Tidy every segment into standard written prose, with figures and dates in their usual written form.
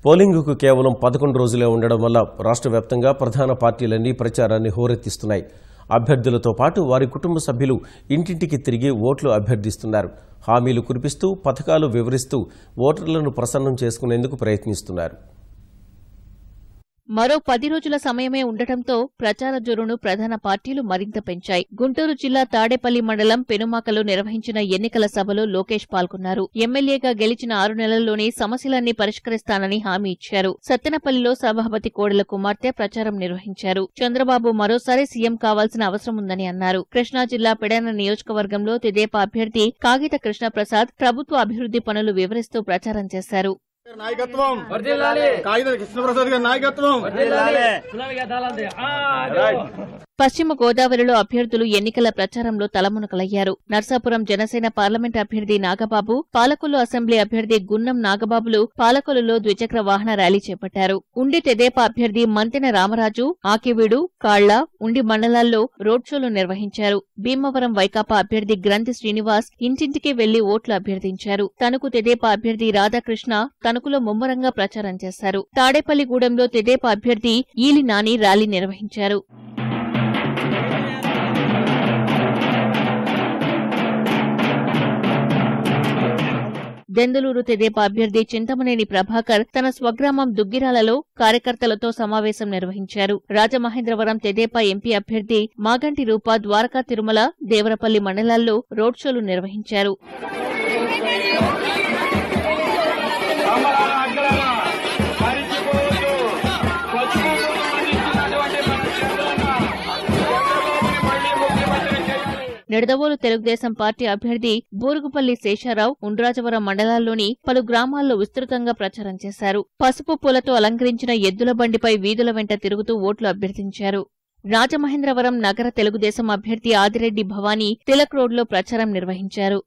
పోలింగుకు కేవలం 11 రోజులే ఉండడం వల్ల రాష్ట్ర వ్యాప్తంగా ప్రధాన పార్టీలన్నీ ప్రచారాన్ని హోరెత్తిస్తున్నాయి. అభ్యర్థులతో పాటు వారి కుటుంబ సభ్యులు ఇంటింటికి తిరిగి ఓట్లు అభ్యర్థిస్తున్నారు. హామీలు కురిపిస్తూ పథకాలు వివరిస్తూ ఓటర్లను ప్రసన్నం చేసుకునేందుకు ప్రయత్నిస్తున్నారు. మరో 10 రోజుల సమయమే ఉండటంతో ప్రచార జోరును ప్రధాన పార్టీలు మరింత పెంచాయి. గుంటూరు జిల్లా తాడేపల్లి మండలం పెనుమాకలో నిర్వహించిన ఎన్నికల సభలో లోకేష్ పాల్గొన్నారు. ఎమ్మెల్యేగా గెలిచిన 6 నెలల్లోనే సమస్యలన్నీ పరిష్కరిస్తానని హామీ ఇచ్చారు. సత్తెనపల్లిలో సభాపతి కోడెల కుమార్తె ప్రచారం నిర్వహించారు. చంద్రబాబు మరోసారి సీఎం కావాల్సిన అవసరం ఉందని అన్నారు. కృష్ణా జిల్లా పెడన నియోజకవర్గంలో తెదేపా అభ్యర్థి కాగిత కృష్ణప్రసాద్ ప్రభుత్వ అభివృద్ధి పనులు వివరిస్తూ ప్రచారం చేశారు. నాయకత్వం కాగిత కృష్ణప్రసాద్ గారి నాయకత్వం. పశ్చిమ గోదావరిలో అభ్యర్థులు ఎన్నికల ప్రచారంలో తలమునకలయ్యారు. నర్సాపురం జనసేన పార్లమెంట్ అభ్యర్థి నాగబాబు, పాలకొల్లు అసెంబ్లీ అభ్యర్థి గున్నం నాగబాబులు పాలకొల్లులో ద్విచక్ర వాహన ర్యాలీ చేపట్టారు. ఉండి తెదేపా అభ్యర్థి మంతెన రామరాజు, ఆకివీడు, కాళ్ల, ఉండి మండలాల్లో రోడ్ షోలు నిర్వహించారు. భీమవరం వైకాపా అభ్యర్థి గ్రంథి శ్రీనివాస్ ఇంటింటికి వెళ్లి ఓట్లు అభ్యర్థించారు. తణుకు తెదేపా అభ్యర్థి రాధాకృష్ణ తణుకులో ముమ్మరంగా ప్రచారం చేశారు. తాడేపల్లిగూడెంలో తెదేపా అభ్యర్థి ఈలి నాని ర్యాలీ నిర్వహించారు. దెందులూరు తెదేపా అభ్యర్థి చింతమనేని ప్రభాకర్ తన స్వగ్రామం దుగ్గిరాలలో కార్యకర్తలతో సమావేశం నిర్వహించారు. రాజమహేంద్రవరం తెదేపా ఎంపీ అభ్యర్థి మాగంటి రూప ద్వారకా తిరుమల, దేవరపల్లి మండలాల్లో రోడ్ షోలు నిర్వహించారు. నిడదవోలు తెలుగుదేశం పార్టీ అభ్యర్థి బూరుగుపల్లి శేషారావు ఉండ్రాజవరం మండలాల్లోని పలు గ్రామాల్లో విస్తృతంగా ప్రచారం చేశారు. పసుపు పూలతో అలంకరించిన ఎద్దుల బండిపై వీధుల వెంట తిరుగుతూ ఓట్లు అభ్యర్థించారు. రాజమహేంద్రవరం నగర తెలుగుదేశం అభ్యర్థి ఆదిరెడ్డి భవానీ తిలక్ రోడ్లో ప్రచారం నిర్వహించారు.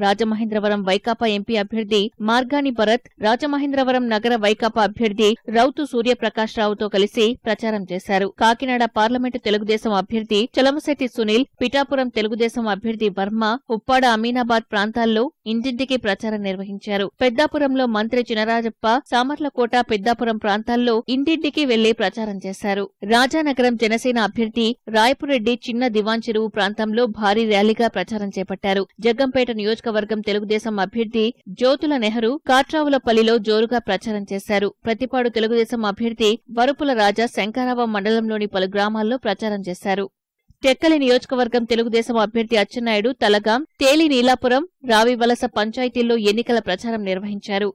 రాజమహేంద్రవరం వైకాపా ఎంపీ అభ్యర్థి మార్గాని భరత్, రాజమహేంద్రవరం నగర వైకాపా అభ్యర్థి రౌతు సూర్యప్రకాష్ రావుతో కలిసి ప్రచారం చేశారు. కాకినాడ పార్లమెంటు తెలుగుదేశం అభ్యర్థి చలమశెట్టి సునీల్, పిఠాపురం తెలుగుదేశం అభ్యర్థి వర్మ, ఉప్పాడ అమీనాబాద్ ప్రాంతాల్లో ఇంటింటికి ప్రచారం నిర్వహించారు. పెద్దాపురంలో మంత్రి చినరాజప్ప, సామర్లకోట, పెద్దాపురం ప్రాంతాల్లో ఇంటింటికి వెళ్లి ప్రచారం చేశారు. రాజానగరం జనసేన అభ్యర్థి రాయపురెడ్డి చిన్న దివాన్ చెరువు ప్రాంతంలో భారీ ర్యాలీగా ప్రచారం చేపట్టారు. జగ్గంపేట నియోజకవర్గం తెలుగుదేశం అభ్యర్థి జ్యోతుల నెహ్రూ కాట్రావులపల్లిలో జోరుగా ప్రచారం చేశారు. ప్రతిపాడు తెలుగుదేశం అభ్యర్థి వరుపుల రాజా శంకరావం మండలంలోని పలు గ్రామాల్లో ప్రచారం చేశారు. టెక్కలి నియోజకవర్గం తెలుగుదేశం అభ్యర్థి అచ్చెన్నాయుడు తలగాం, తేలి నీలాపురం, రావివలస పంచాయతీల్లో ఎన్నికల ప్రచారం నిర్వహించారు.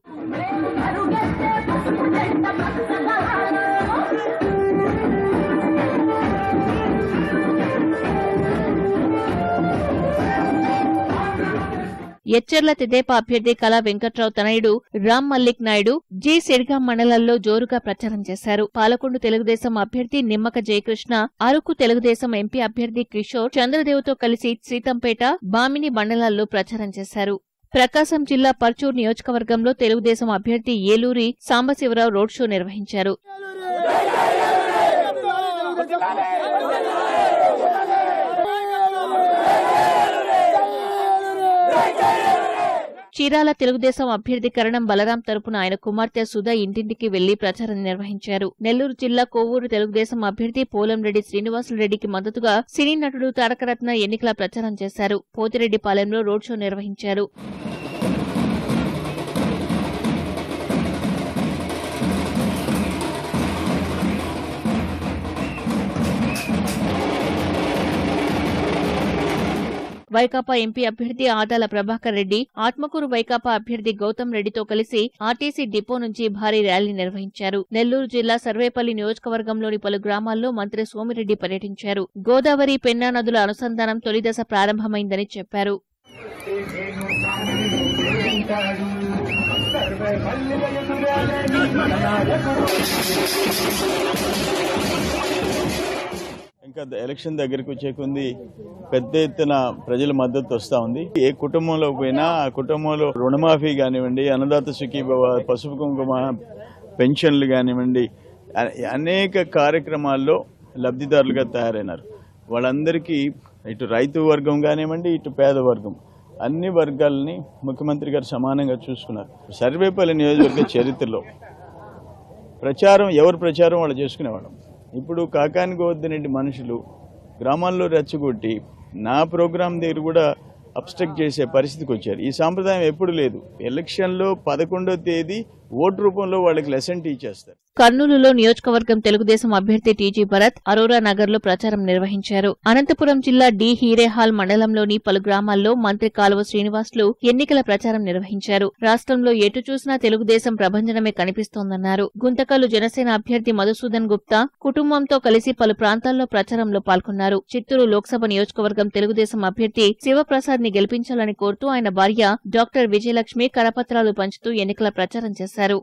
ఎచ్చెర్ల తెదేపా అభ్యర్థి కళా వెంకట్రావు తనయుడు రామ్ మల్లిక్ నాయుడు జి సెడ్గాం మండలాల్లో జోరుగా ప్రచారం చేశారు. పాలకొండు తెలుగుదేశం అభ్యర్థి నిమ్మక జయకృష్ణ, అరకు తెలుగుదేశం ఎంపీ అభ్యర్థి కిషోర్ చంద్రదేవ్తో కలిసి సీతంపేట, బామిని మండలాల్లో ప్రచారం చేశారు. ప్రకాశం జిల్లా పర్చూరు నియోజకవర్గంలో తెలుగుదేశం అభ్యర్థి ఏలూరి సాంబశివరావు రోడ్ షో నిర్వహించారు. చీరాల తెలుగుదేశం అభ్యర్థి కరణం బలరాం తరపున ఆయన కుమార్తె సుధా ఇంటింటికి వెళ్లి ప్రచారం నిర్వహించారు. నెల్లూరు జిల్లా కోవూరు తెలుగుదేశం అభ్యర్థి పోలంరెడ్డి శ్రీనివాసులరెడ్డికి మద్దతుగా సినీ నటుడు తారకరత్న ఎన్నికల ప్రచారం చేశారు. పోతిరెడ్డిపాలెంలో రోడ్ షో నిర్వహించారు. వైకాపా ఎంపీ అభ్యర్థి ఆదాల ప్రభాకర్ రెడ్డి, ఆత్మకూరు వైకాపా అభ్యర్థి గౌతమ్ రెడ్డితో కలిసి ఆర్టీసీ డిపో నుంచి భారీ ర్యాలీ నిర్వహించారు. నెల్లూరు జిల్లా సర్వేపల్లి నియోజకవర్గంలోని పలు గ్రామాల్లో మంత్రి సోమిరెడ్డి పర్యటించారు. గోదావరి, పెన్నా నదుల అనుసంధానం తొలిదశ ప్రారంభమైందని చెప్పారు. ఇంకా ఎలక్షన్ దగ్గరికి వచ్చే కొంది పెద్ద ఎత్తున ప్రజల మద్దతు వస్తూ ఉంది. ఏ కుటుంబంలో పోయినా ఆ కుటుంబంలో రుణమాఫీ కానివ్వండి, అన్నదాత సుఖీభవ, పసుపు కుంకుమ, పెన్షన్లు కానివ్వండి, అనేక కార్యక్రమాల్లో లబ్ధిదారులుగా తయారైనారు. వాళ్ళందరికీ ఇటు రైతు వర్గం కానివ్వండి, ఇటు పేద వర్గం, అన్ని వర్గాలని ముఖ్యమంత్రి గారు సమానంగా చూసుకున్నారు. సర్వేపల్లి నియోజకవర్గ చరిత్రలో ఎవరి ప్రచారం వాళ్ళు చేసుకునేవాళ్ళం. ఇప్పుడు కాకాని గోవర్ధన్ రెడ్డి మనుషులు గ్రామాల్లో రెచ్చగొట్టి నా ప్రోగ్రాం దగ్గర కూడా అబ్స్ట్రక్ట్ చేసే పరిస్థితికి వచ్చారు. ఈ సాంప్రదాయం ఎప్పుడు లేదు. ఎలక్షన్లో 11వ తేదీ ఓటు రూపంలో వాళ్ళకి లెసన్ టీచ్ చేస్తారు. కర్నూలులో నియోజకవర్గం తెలుగుదేశం అభ్యర్థి టీజీ భరత్ అరోరా నగర్ లో ప్రచారం నిర్వహించారు. అనంతపురం జిల్లా డి హీరేహాల్ మండలంలోని పలు గ్రామాల్లో మంత్రి కాలువ శ్రీనివాసులు ఎన్నికల ప్రచారం నిర్వహించారు. రాష్ట్రంలో ఎటు చూసినా తెలుగుదేశం ప్రభంజనమే కనిపిస్తోందన్నారు. గుంతకల్లు జనసేన అభ్యర్థి మధుసూదన్ గుప్తా కుటుంబంతో కలిసి పలు ప్రాంతాల్లో ప్రచారంలో పాల్గొన్నారు. చిత్తూరు లోక్సభ నియోజకవర్గం తెలుగుదేశం అభ్యర్థి శివప్రసాద్ ని గెలిపించాలని కోరుతూ ఆయన భార్య డాక్టర్ విజయలక్ష్మి కరపత్రాలు పంచుతూ ఎన్నికల ప్రచారం చేశారు.